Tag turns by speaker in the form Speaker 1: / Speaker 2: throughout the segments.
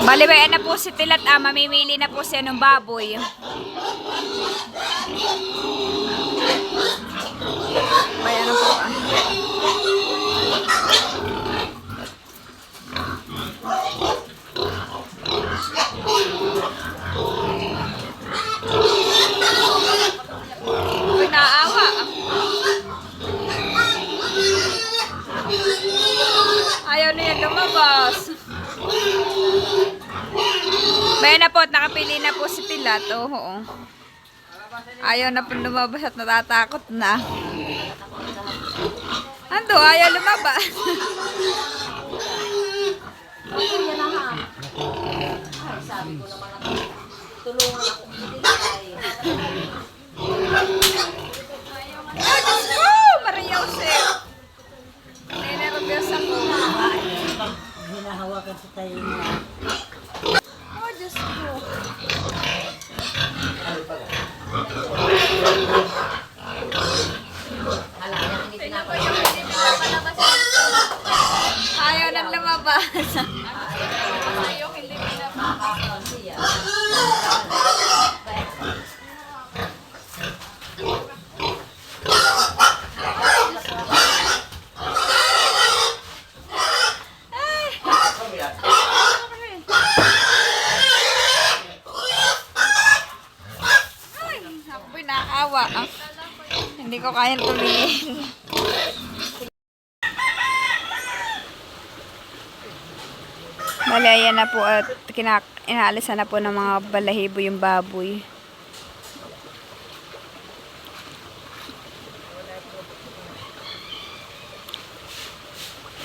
Speaker 1: Balibayan na po si Tilat, mamimili na po siya ng baboy. Bayan na po Uy, naawa. Ayaw na yan lumabas. Bayan na po at nakapili na po si Tilat. Oo. Ayaw na po lumabas at natatakot na. Ando, ayaw lumabas.
Speaker 2: Sabi ko naman ako, tulungan ako
Speaker 1: Oh, Diyos ko! Maria Josep! Ninervyos ako.
Speaker 2: hinahawakan sa tayo niya.
Speaker 1: Oh, Diyos ko. Ayaw nang lumabas. Ayaw hindi pinapakakaw siya. Ako'y nakaawa. Hindi ko kayang tumingin. Bali, ayan na po at inaalisan na po ng mga balahibo yung baboy.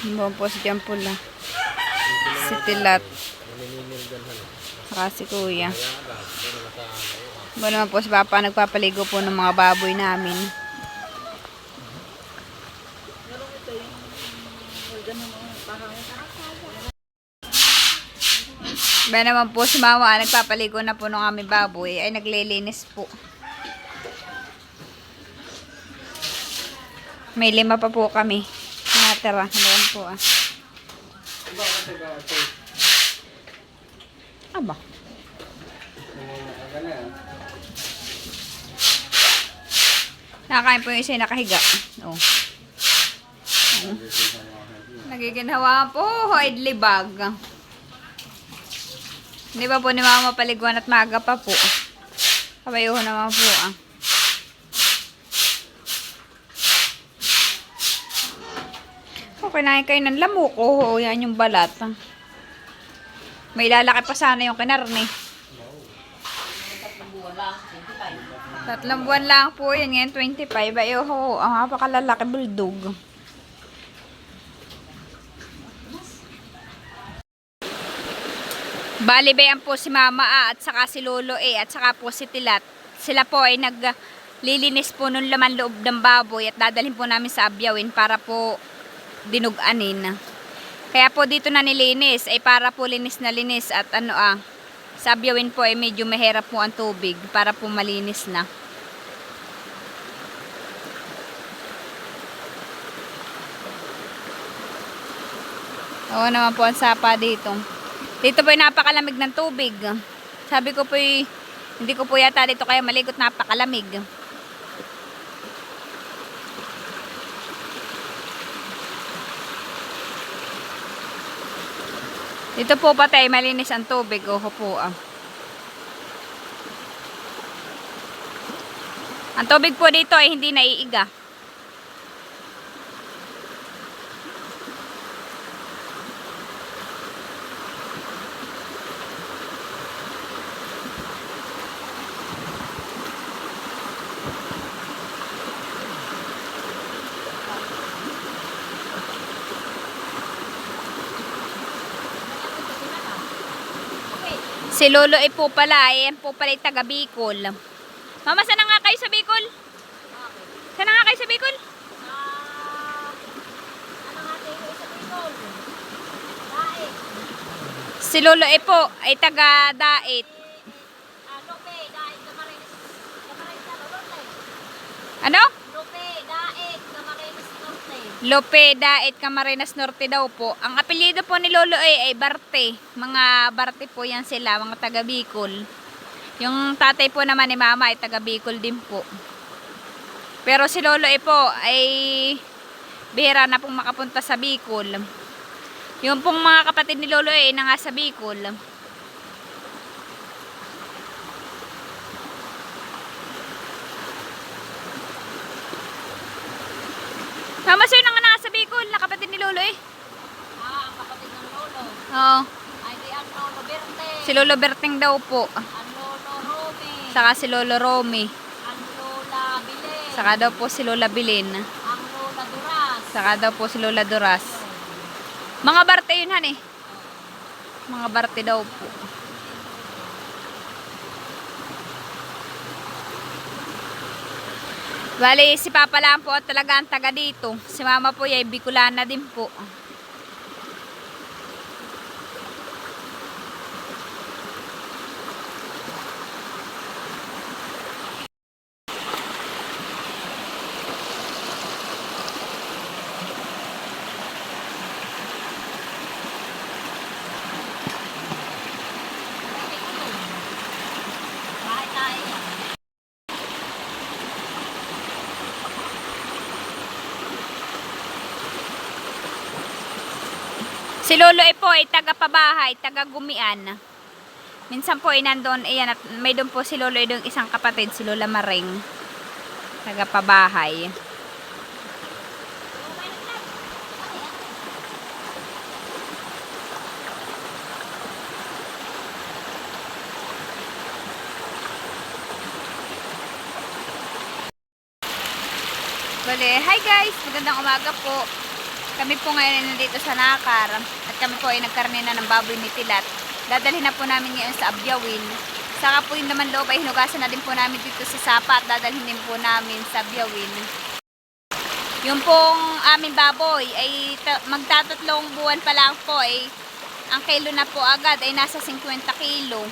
Speaker 1: Buwan po si Jampula. Si Tilat. Saka si Kuya. Buwan naman po si Papa nagpapaligo po ng mga baboy namin. Ba naman po si Mama nagpapaligo na po ng aming baboy ay naglilinis po. May 5 pa po kami. Natira. Doon po Aba. Nakakain po yung isa yung nakahiga. Oh. Nagiginhawa po. Idlibag. Hindi pa po ni Mama paliguan at maaga pa po. Kabayuho naman po Okay, kinain kayo ng lamok. Oo, yan yung balat. May lalaki pa sana yung kinarne. 3 buwan lang po yun. Ngayon 25. Ay, ang napakalalaki bulldog. Balibayan po si Mama at saka si Lolo at saka po si Tilat. Sila po ay naglilinis po nung laman loob ng baboy at dadalhin po namin sa abyawin para po dinuganin. Kaya po dito na nilinis ay para po linis na linis at sa abyawin po ay medyo mahirap po ang tubig para po malinis na. Oo naman po ang sapa dito. Dito po ay napakalamig ng tubig. Sabi ko po hindi ko po yata dito kaya maligot, napakalamig. Dito po patay malinis ang tubig. Oho po Ang tubig po dito ay hindi naiiga. Si Lolo ay po pala, ayan po pala yung taga Bicol. Mama, saan na nga kayo sa Bicol? Saan na nga kayo sa Bicol?
Speaker 2: Ano nga tayo sa Bicol? Daet.
Speaker 1: Si Lolo ay po ay taga Daet.
Speaker 2: Lope, Daet, Camarines na Lolo.
Speaker 1: Ano?
Speaker 2: Lupe, Daet, Camarines Norte.
Speaker 1: Lope, Daet, Camarines Norte daw po. Ang apelyido po ni Lolo ay Barte. Mga Barte po yan sila, mga taga Bicol. Yung tatay po naman ni Mama ay taga Bicol din po. Pero si Lolo po ay bihira na pong makapunta sa Bicol. Yung pong mga kapatid ni Lolo ay na nga sa Bicol. Mama, sir na nga na sa Bicol, na kapatid ni Lolo eh.
Speaker 2: Ah, ang kapatid ng lolo.
Speaker 1: Oo.
Speaker 2: Ay, di ang lolo Berte.
Speaker 1: Si Lolo Berting daw po.
Speaker 2: Ang lolo Romy.
Speaker 1: Saka si Lolo Romy.
Speaker 2: Ang lola Bilen.
Speaker 1: Saka daw po si Lola Bilin.
Speaker 2: Ang lola Duras.
Speaker 1: Saka daw po si Lola Duras. Mga Barte yun han eh. Mga Barte daw po. Bali, si Papa lang po at talaga ang taga dito. Si Mama po ay Bicolana din po.
Speaker 2: Bahay tayo.
Speaker 1: Si Lolo po ay taga-pabahay, taga-gumian. Minsan po ay nandun, ayan, at may doon po si Lolo ay doon isang kapatid, si Lola Maring. Taga-pabahay. Bale, hi guys! Magandang umaga po. Kami po ngayon ay nandito sa Nakar at kami po ay nagkarne na ng baboy ni Tilat. Dadalhin na po namin ngayon sa Abyawin. Saka po yung naman loob ay hinugasan na din po namin dito sa Sapa at dadalhin din po namin sa Abyawin. Yung pong aming baboy ay magtatatlong buwan pa lang po ay ang kilo na po agad ay nasa 50 kilo.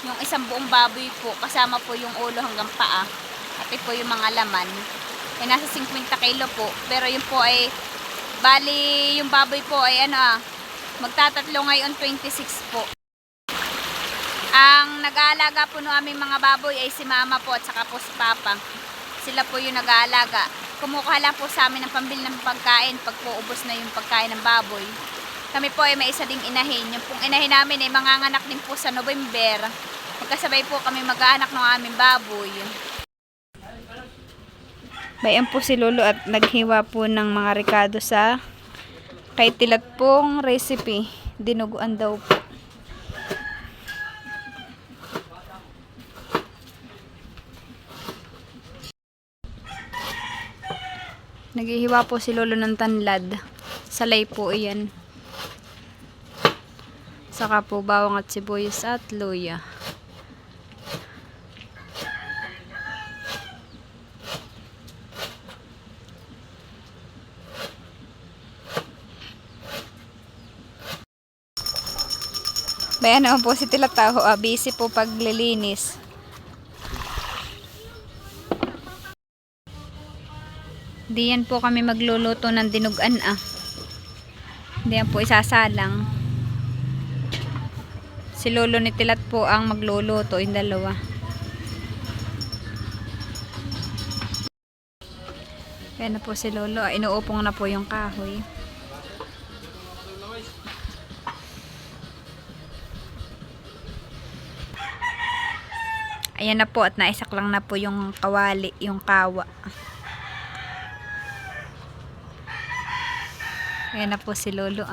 Speaker 1: Yung isang buong baboy po kasama po yung ulo hanggang paa. Pati po yung mga laman ay nasa 50 kilo po. Pero yun po ay bali yung baboy po ay magtatatlo ngayon 26 po. Ang nag-aalaga po ng aming mga baboy ay si Mama po at saka po si Papa. Sila po yung nag-aalaga. Kumukuha lang po sa amin ng pambili ng pagkain pag po ubos na yung pagkain ng baboy. Kami po ay may isa ding inahin. Yung pong inahin namin ay manganganak din po sa November. Magkasabay po kami mag-aanak ng aming baboy. Bayan po si Lolo at naghiwa po ng mga rekado sa kay Tilat pong recipe. Dinuguan daw po. Naghihiwa po si Lolo ng tanlad. Salay po iyan. Saka po bawang at sibuyas at luya. Bayan naman po si Tilataho, busy po paglilinis. Diyan po kami magluluto ng dinugan Diyan po isasalang. Si Lolo ni Tilat po ang magluluto, yung dalawa. Ayan na po si Lolo, inuupong na po yung kahoy. Ayan na po at naisak lang na po yung kawali, yung kawa. Ayan na po si Lolo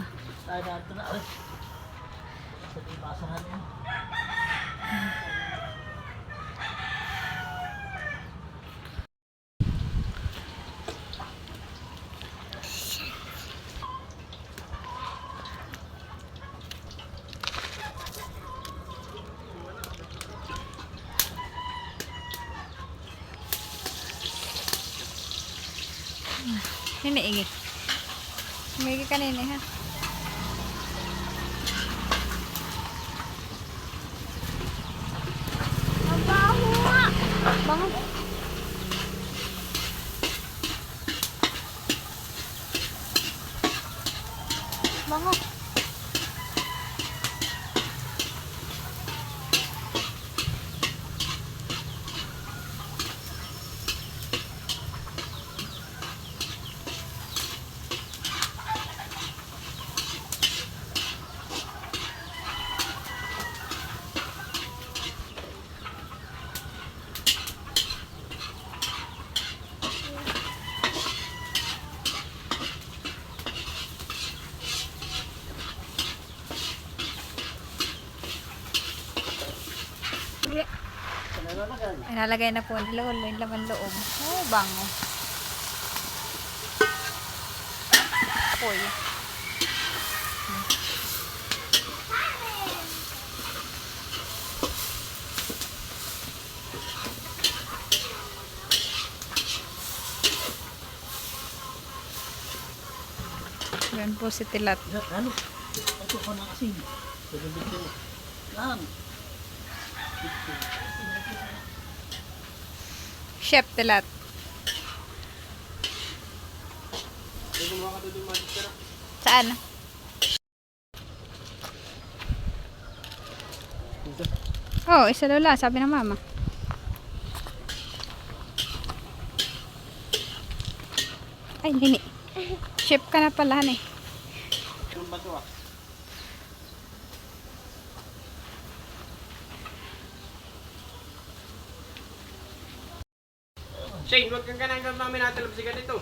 Speaker 1: Hiniingi. Hiniingi kanina ha. Bango. Inalagay na po ni Lolo yung laman loob. Oh, bango. Apoy. Yan po si Tilat.
Speaker 3: Ano? Ito ko ng asin. Pagabit ko. Yan.
Speaker 1: Chef Tilat. Saan? Oh, isa lola, sabi ng mama. Ay, hindi. Chef ka na pala, eh.
Speaker 3: Anong bato ah?
Speaker 4: Shane, huwag kang kanang namin natalabsikan ito.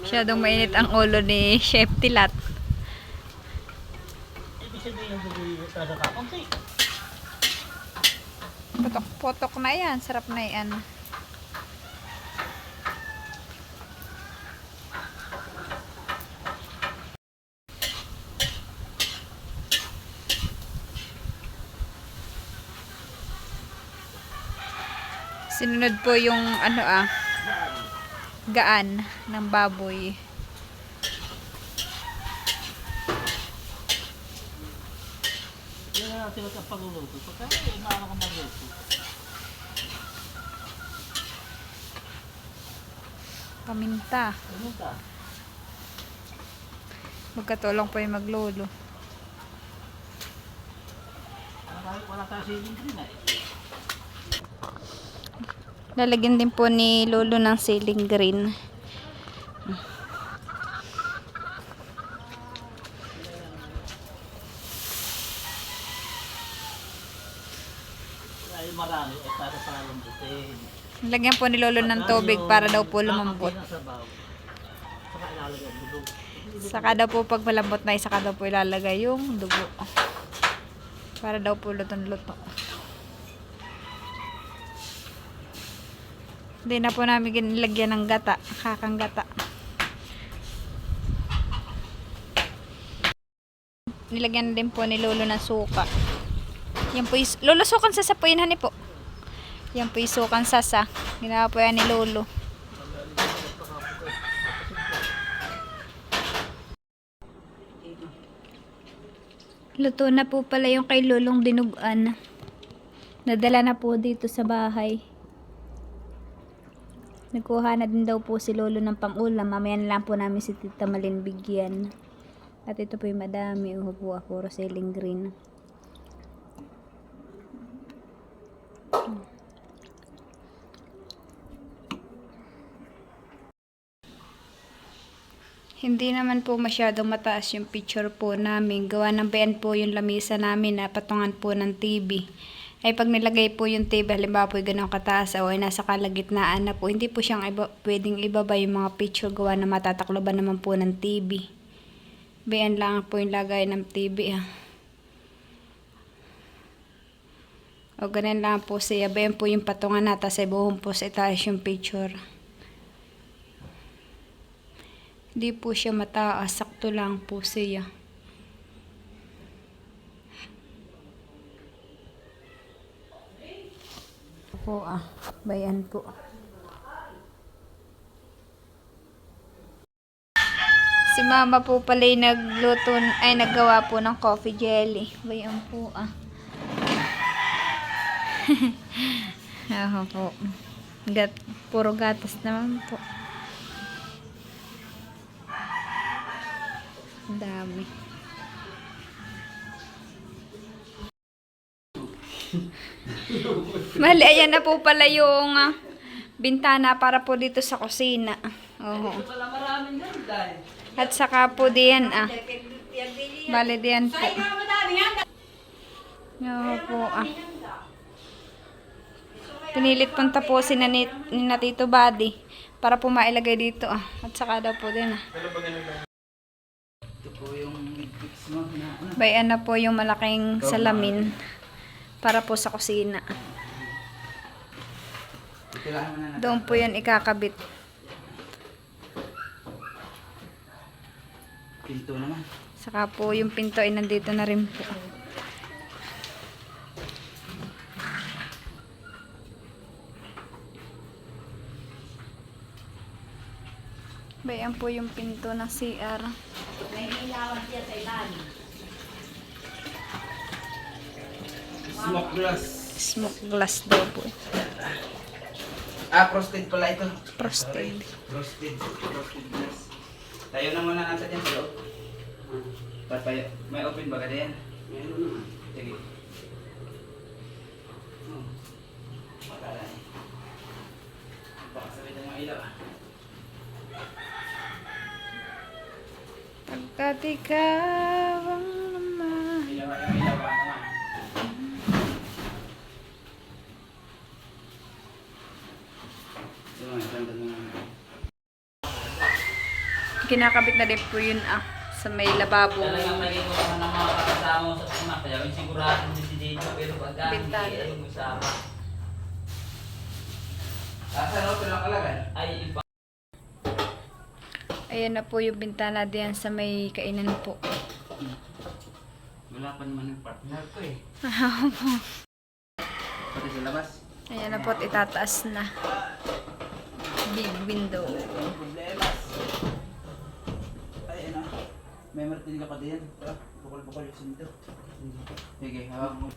Speaker 1: Masyadong mainit ang ulo ni Chef Tilat.
Speaker 3: Ibig sabihin yung bugay sa kakunti.
Speaker 1: Potok-potok na yan. Sarap na yan. Sinunod po yung gaan ng baboy.
Speaker 3: Yan na natin ang pagluluto. Pagka maano ka magluto.
Speaker 1: Paminta.
Speaker 3: Ano ka?
Speaker 1: Magkatulong po yung maglolo.
Speaker 3: Wala tayo siling green eh.
Speaker 1: Lalagyan din po ni Lolo ng ceiling green.
Speaker 3: Ay marami ay para sa lambutin.
Speaker 1: Lagyan po ni Lolo ng tubig para daw po lumambot.
Speaker 3: Saka ilalagay ang dugo.
Speaker 1: Saka daw po pag malambot na, saka daw po ilalagay yung dugo. Para daw po lutong-luto. Hindi na po namin ginilagyan ng gata, kakang gata. Nilagyan din po ni Lolo ng suka. Yan po yung, Lolo, sukan sasa po yun, hani po. Yan po yung sukan sasa. Ginawa po yan ni Lolo. Luto na po pala yung kay Lolong dinuguan. Nadala na po dito sa bahay. Nagkuha na din daw po si Lolo ng pang-ulam. Mamaya na lang po namin si Tita Malin bigyan. At ito po yung madami. Uho po ako. Puro ceiling green. Hindi naman po masyado mataas yung picture po namin. Gawa ng bayan po yung lamisa namin na patungan po ng TV. Ay pag nilagay po yung TV, halimbawa po yung ganun kataas o ay nasa kalagitnaan na po, hindi po siyang pwedeng ibaba yung mga picture gawa na matatakloban naman po ng TV. Bayan lang po yung lagay ng TV. O ganun lang po siya. Bayan po yung patungan na, tapos ay buhong po sa itaas yung picture. Hindi po siya mataas, sakto lang po siya. Po bayan po. Si mama po pala yung nagluto, ay naggawa po ng coffee jelly. Bayan po Aha po. Puro gatas naman po. Ang dami. Mali, ayan na po pala yung bintana para po dito sa kusina. Oo. At saka po diyan bale diyan po. Oo po Pinilit pong tapusin na ni Tito Buddy para po mailagay dito At saka daw po din
Speaker 3: Ito po yung mix mo na.
Speaker 1: Bayan na po yung malaking salamin para po sa kusina.
Speaker 5: Itilahan mo na natin.
Speaker 1: Doon po yan ikakabit.
Speaker 5: Pinto naman.
Speaker 1: Saka po yung pinto ay nandito na rin po. Bayan po yung pinto ng CR.
Speaker 2: May ilawan siya sa ilalim.
Speaker 5: Smoke glass.
Speaker 1: Smoke glass daw po.
Speaker 5: Frosted pala ito.
Speaker 1: Frosted.
Speaker 5: Frosted glass. Tayo na muna natin yan sa loob. May open ba ka din? Meron naman. Sige. Makala eh. Baka sabit ang mga ilaw.
Speaker 1: Pagkat ikaw ang naman.
Speaker 5: Ilaw yung ilaw ba?
Speaker 1: Kinakabit na din po yun sa may lababo.
Speaker 3: Talagang naging naman ng mga kasama mo sa sima. Kaya yung sigurado din si Dito. Pero pagka hindi
Speaker 1: Bintana.
Speaker 3: ayaw mo isama.
Speaker 5: Asa na ito nakalagay?
Speaker 3: Ay iba.
Speaker 1: Ayan na po yung bintana diyan sa may kainan po.
Speaker 5: Wala pa naman yung partner ko eh. Pati sa labas.
Speaker 1: Ayan na po at itataas na. Big window.
Speaker 5: Ang problema. Ay, ano? May martilyo ka din. Bukol-bukol yung sinto. Sige, hawak mo.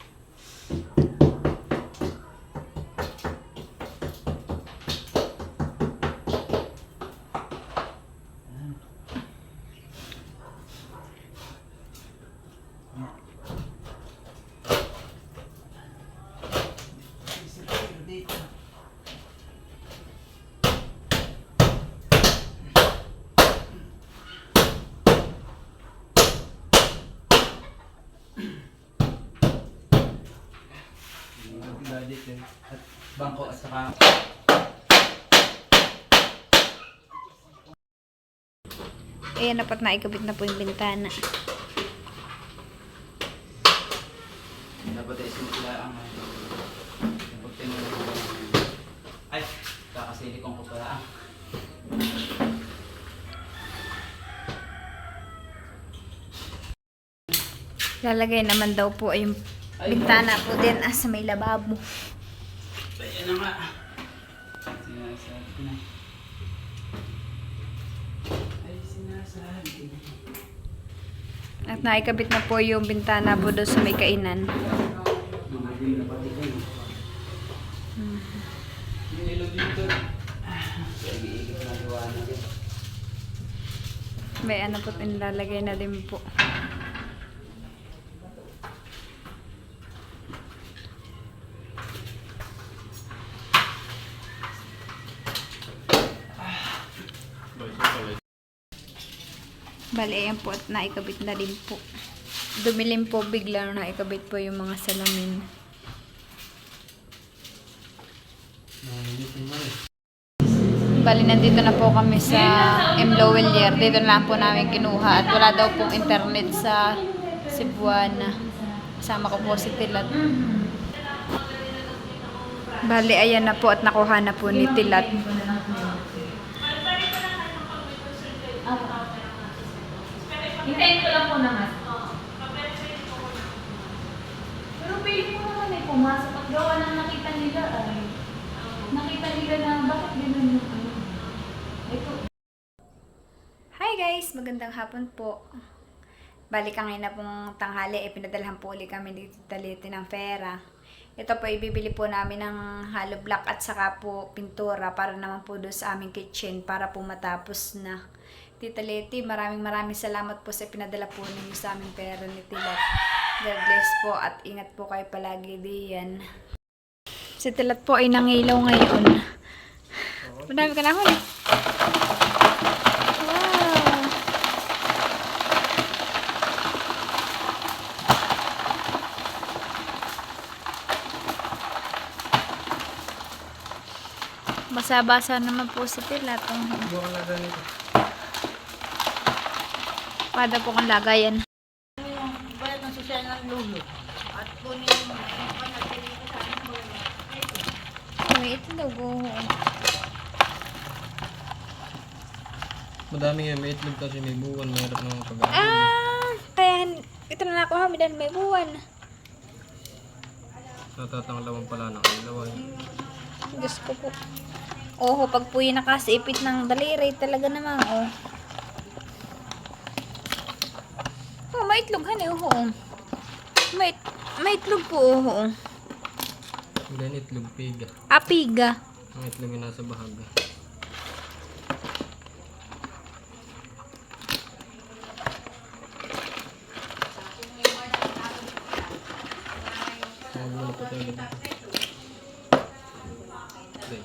Speaker 5: Dito. At bangko at saka
Speaker 1: Ayan na po at naikabit na po yung bintana.
Speaker 5: dapat ay sila ang ay, kakasilikong ko pala ang
Speaker 1: Lalagay naman daw po ay yung bintana po din sa may lababo.
Speaker 5: ayan na nga. Sinasabi ko na. Ay, sinasabi na.
Speaker 1: At naikabit na po yung bintana po doon sa may kainan.
Speaker 5: Mamalim na pati kayo. Yung ilaw dito. Nag-iigit na liwanag eh.
Speaker 1: May ano po nilalagay na din po. Bali, ayan po at naikabit na din po. Dumilim po bigla nung naikabit po yung mga salamin. Bali, nandito na po kami sa M. Lowellier. Dito na lang po namin kinuha at wala daw pong internet sa Cebuana. Kasama ko po si Tilat. Bali, ayan na po at nakuha na po ni Tilat.
Speaker 2: Hintayin ko lang po naman. Pero pili ko naman eh, pumasok at gawa ng nakita nila ay. Nakita nila na bakit ganun yung ano. Ito.
Speaker 1: Hi guys! Magandang hapon po. Balik ngayon na pong tanghali, pinadalhan po ulit kami dito Talete ng pera. Ito po, ibibili po namin ng hollow block at saka po pintura para naman po doon sa aming kitchen para po matapos na. Tita Leti, maraming salamat po sa pinadala po ninyo sa aming pera ni Tilat. God bless po at ingat po kayo palagi diyan. Si Tilat po ay nangilaw ngayon. Madami ka na huli. Wow! Basa-basa naman po si Tilat. Pada po kang lagayan.
Speaker 2: Bayad ng sosyal ng lulo. At kunin yung
Speaker 1: may itlog. Oo.
Speaker 4: Madami nga, may itlog kasi may buwan, mahirap naman pag-aaral.
Speaker 1: Kaya ito na nakuha mo dahil may buwan.
Speaker 4: Natatanglawan pala ng kailawan.
Speaker 1: Diyos ko po. Oo, pag po yung nakasipit ng daliri, talaga naman, oh. Oh, may itlog, hani, oo. May itlog po, oo.
Speaker 4: Then itlog piga.
Speaker 1: Apiga.
Speaker 4: Ang itlog yung nasa bahaga. Muna pa tayo dito. Okay.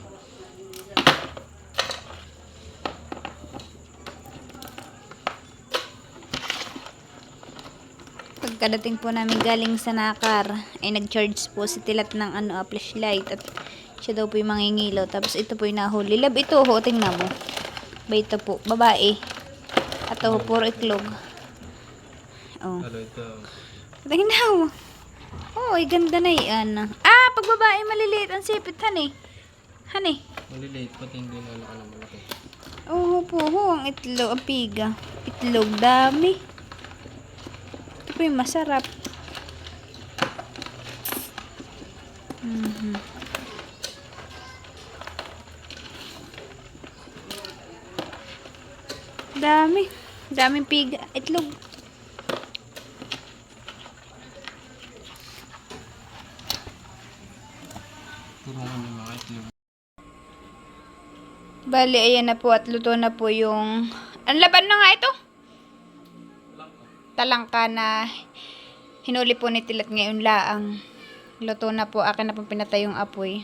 Speaker 1: Pagkadating po namin galing sa Nakar, ay nag-charge po si Tilat ng flashlight at siya daw po yung mangingilaw. Tapos ito po yung nahuli. Lab ito, ho, tingnan mo. Ba ito po, babae. At ho, puro iklog. Oh.
Speaker 4: Ano ito?
Speaker 1: Tingnan mo. Oh, ay ganda na yan. Pag babae maliliit ang sipit, hani. Hani.
Speaker 4: Maliliit, pati hindi na alaka ng malaki.
Speaker 1: Oo po, ang itlog, ang piga. Itlog, dami. Ito po yung masarap. Dami. Daming piga. Itlog.
Speaker 4: Turungan yung mga itlog.
Speaker 1: Bali, ayan na po at luto na po yung... Ang laban na nga ito? Talangka na hinuli po ni Tilat ngayon laang. Luto na po. Akin na po pinatay yung apoy.